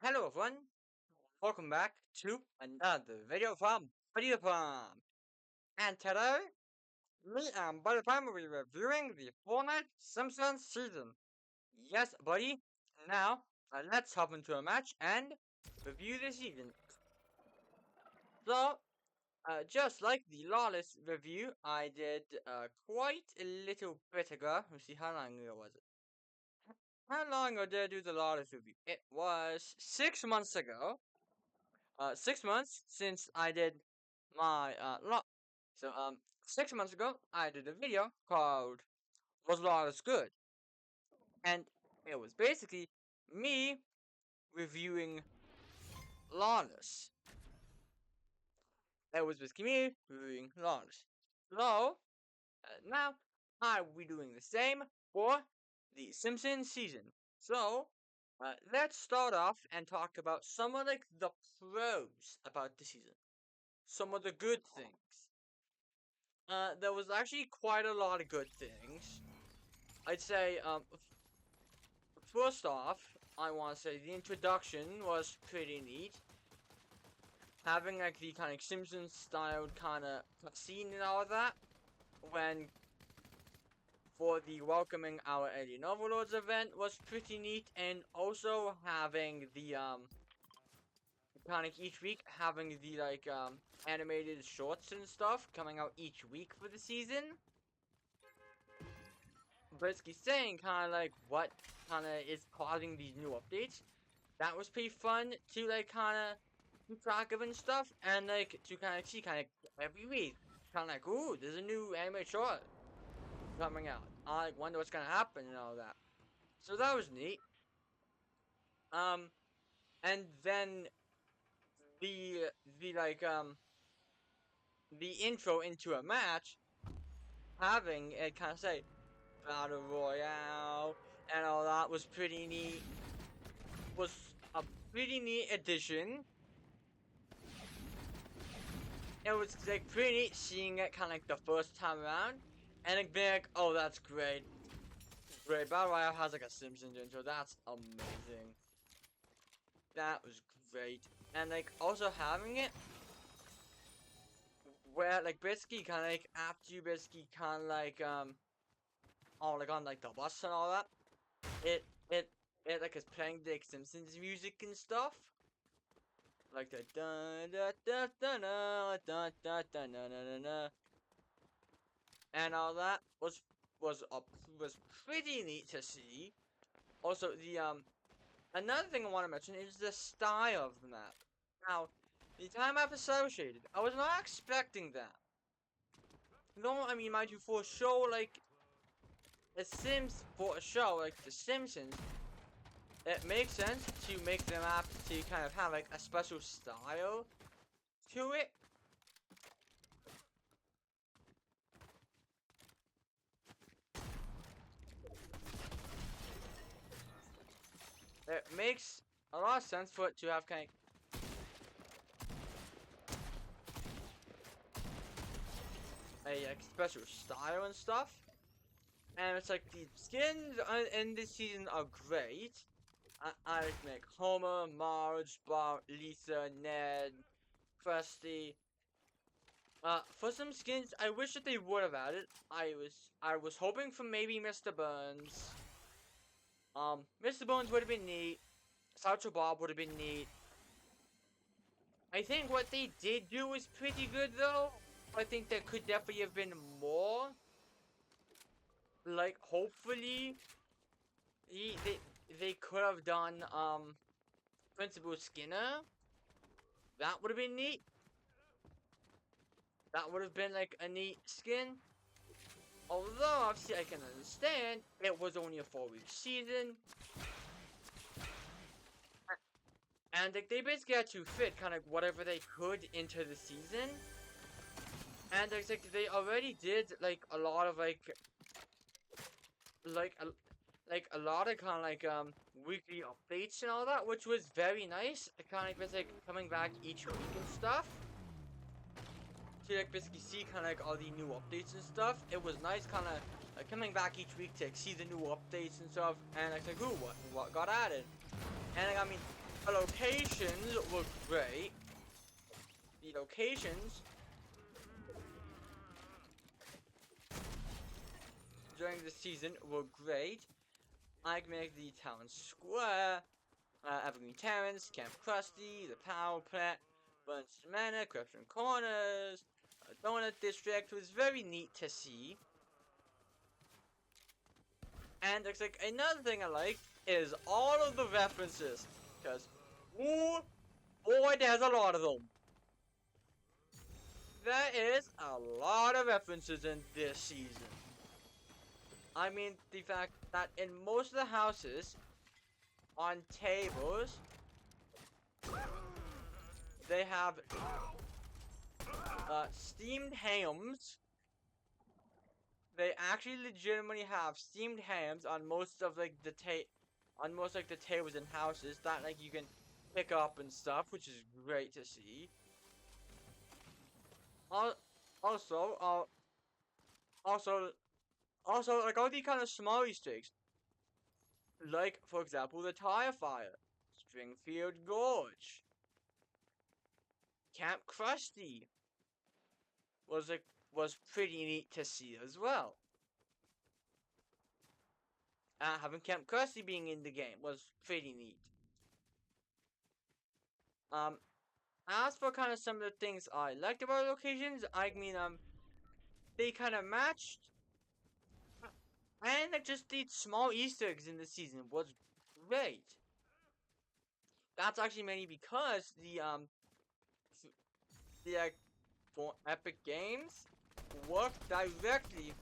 Hello everyone, welcome back to another video from Video Palm. And today, me and Buddy Palm will be reviewing the Fortnite Simpsons season. Yes, buddy. Now, let's hop into a match and review the season. So, just like the Lawless review I did quite a little bit ago. Let's see, how long ago was it? How long ago did I do the Lawless review? It was 6 months ago. 6 months since I did my law. So 6 months ago I did a video called "Was Lawless Good?" and it was basically me reviewing Lawless. It was basically me reviewing Lawless. So now I will be doing the same for the Simpsons season. So let's start off and talk about some of like the pros about the season, some of the good things. There was actually quite a lot of good things. I'd say, first off, I want to say the introduction was pretty neat. Having like the kind of Simpsons styled kind of scene and all of that, when for the welcoming our alien overlords event was pretty neat, and also having the kind of each week having the animated shorts and stuff coming out each week for the season. Basically saying kind of like what kind of is causing these new updates. That was pretty fun to like kind of keep track of and stuff, and like to kind of see kind of every week, kind of like, ooh, there's a new anime short coming out. I like wonder what's gonna happen and all that. So that was neat. Um, and then the the like the intro into a match, having it kind of say battle royale and all that was pretty neat. Was a pretty neat addition. It was like pretty neat seeing it kind of like the first time around, and like being like, oh, that's great. Great, Battle Royale has like a Simpsons intro. That's amazing. That was great, and like also having it where like basically kind of like after you basically kind of like oh like on like the bus and all that, it it it like is playing the like, Simpsons music and stuff. Like the dun da da da da da da da da da da, and all that was a, was pretty neat to see. Also, the another thing I want to mention is the style of the map. Now, the time map associated, I was not expecting that. No, I mean, mind you, for a show like for a show like The Simpsons, it makes sense to make the map to kind of have like a special style to it. It makes a lot of sense for it to have kind of a like, special style and stuff. And it's like the skins in this season are great. I like make Homer, Marge, Bart, Lisa, Ned, Krusty. For some skins, I wish that they would have added. I was hoping for maybe Mr. Burns. Mr. Burns would have been neat. Satchel Bob would have been neat. I think what they did do was pretty good though. I think there could definitely have been more. Like hopefully, he, they could have done Principal Skinner. That would have been neat. That would have been like a neat skin. Although obviously I can understand it was only a 4-week season. And like they basically had to fit kind of whatever they could into the season. And like they already did like a lot of like a, like a lot of kind of like weekly updates and all that, which was very nice. It kind of was like coming back each week and stuff. To like basically see kind of like all the new updates and stuff. It was nice kind of coming back each week to like, see the new updates and stuff. And like, ooh, what got added? And like, I mean, The locations were great. The locations during the season were great. I can make the town square, Evergreen Terrace, Camp Krusty, the Power Plant, Burns Manor, Corruption Corners, Donut District. It was very neat to see. And it's like another thing I liked is all of the references, because ooh boy, there's a lot of them. There is a lot of references in this season. I mean, the fact that in most of the houses, on tables, they have steamed hams. They actually legitimately have steamed hams on most of like the tables in houses that like you can pick up and stuff, which is great to see. Also, also, also, like all the kind of small Easter eggs, like for example the tire fire, Springfield Gorge, Camp Krusty was like was pretty neat to see as well. Having Camp Krusty being in the game was pretty neat. Um, as for kind of some of the things I liked about locations, I mean, they kind of matched, and like just the small Easter eggs in the season was great. That's actually mainly because the for Epic Games work directly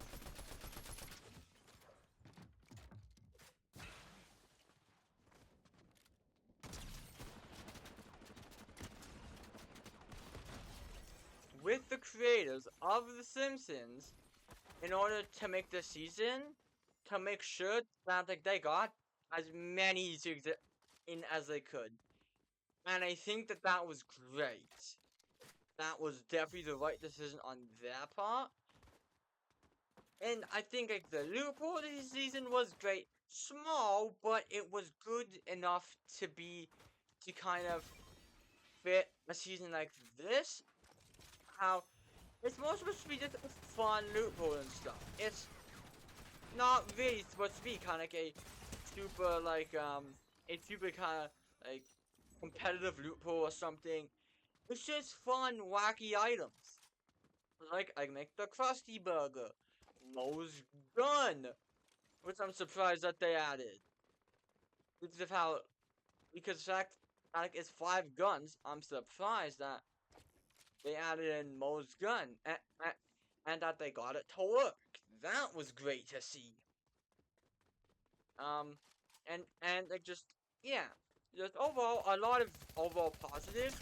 with the creators of The Simpsons in order to make the season, to make sure that like they got as many Easter eggs in as they could. And I think that that was great. That was definitely the right decision on their part. And I think like the loophole this season was great. Small, but it was good enough to kind of fit a season like this. How it's more supposed to be just a fun loophole and stuff. It's not really supposed to be kind of like super like a super kind of like competitive loophole or something. It's just fun, wacky items. Like I make the Krusty Burger, Moe's gun, which I'm surprised that they added. Because of how, because the fact like it's 5 guns, I'm surprised that they added in Moe's gun and that they got it to work. That was great to see. Um, and like just yeah, just overall a lot of overall positive.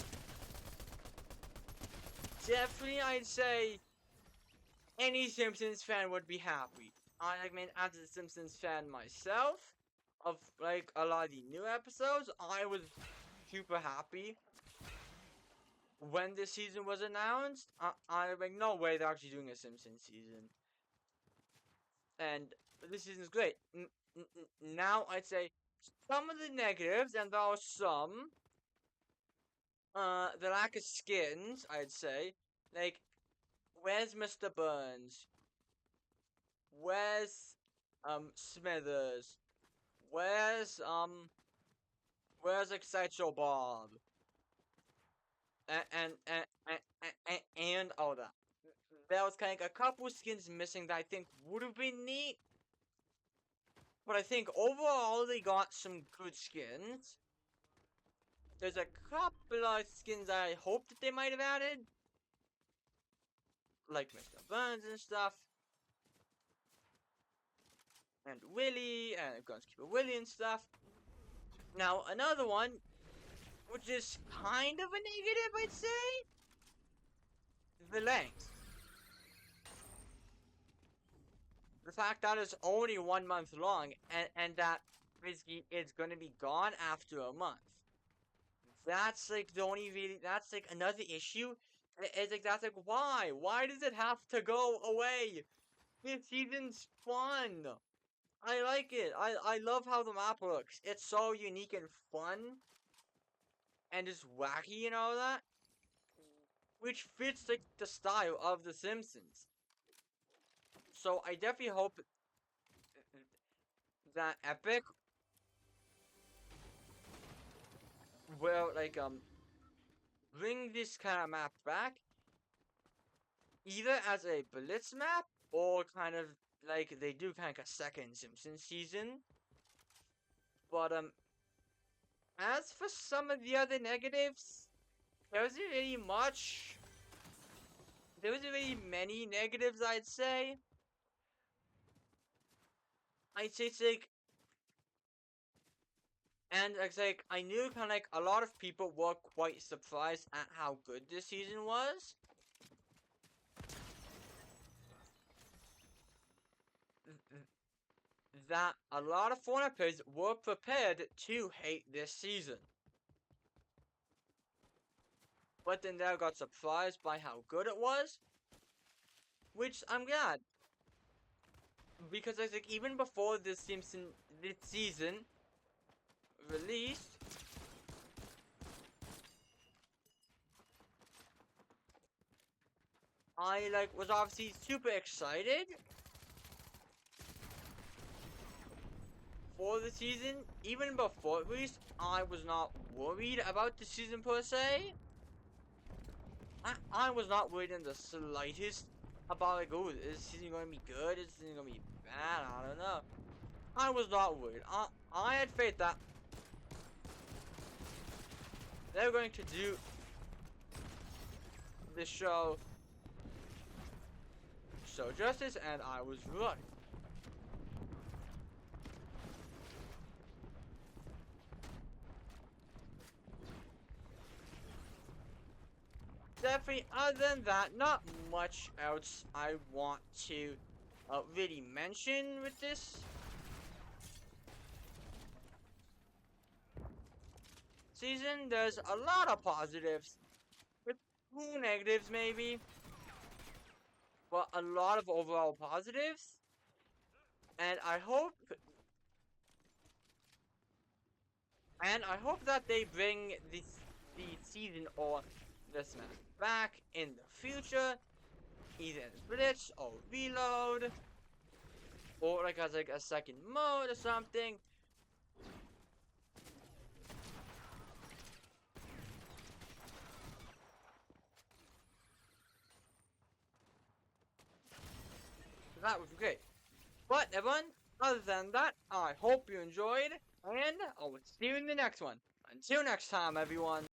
Definitely, I'd say any Simpsons fan would be happy. I mean, as a Simpsons fan myself, of like a lot of the new episodes, I was super happy when this season was announced. I like no way they're actually doing a Simpsons season, and this season's great. Now I'd say some of the negatives, and there are some. The lack of skins, I'd say. Like, where's Mr. Burns? Where's Smithers? Where's where's Excitable Bob? And all that. There was kind of like a couple skins missing that I think would have been neat. But I think overall they got some good skins. There's a couple of skins I hope that they might have added. Like Mr. Burns and stuff. And Willie, and Gunskeeper Willie and stuff. Now, another one, which is kind of a negative, I'd say, the length. The fact that it's only 1 month long, and that basically it's going to be gone after a month. That's like the only really, that's like another issue. It's like, that's like, why? Why does it have to go away? This season's fun. I like it. I love how the map looks. It's so unique and fun. and just wacky and all that, which fits like the style of The Simpsons. So I definitely hope that Epic will like bring this kind of map back, either as a blitz map or kind of like they do kind of a second Simpsons season. But as for some of the other negatives, there wasn't really much. There wasn't really many negatives, I'd say. I'd say it's like, and it's like I knew kind of like a lot of people were quite surprised at how good this season was. That a lot of Fortnite players were prepared to hate this season. But then they got surprised by how good it was, which I'm glad. Because I think even before this season released, I like was obviously super excited for the season. Even before it released, I was not worried about the season per se. I was not worried in the slightest about like, oh, is this season gonna be good? Is this season gonna be bad? I don't know. I was not worried. I had faith that they were going to do this show justice, and I was right. Definitely, other than that, not much else I want to really mention with this season. There's a lot of positives, with few negatives maybe, but a lot of overall positives. And I hope that they bring the season or this map back in the future, either in Blitz or Reload, or like as like a second mode or something. That would be great. But everyone, other than that, I hope you enjoyed, and I will see you in the next one. Until next time, everyone.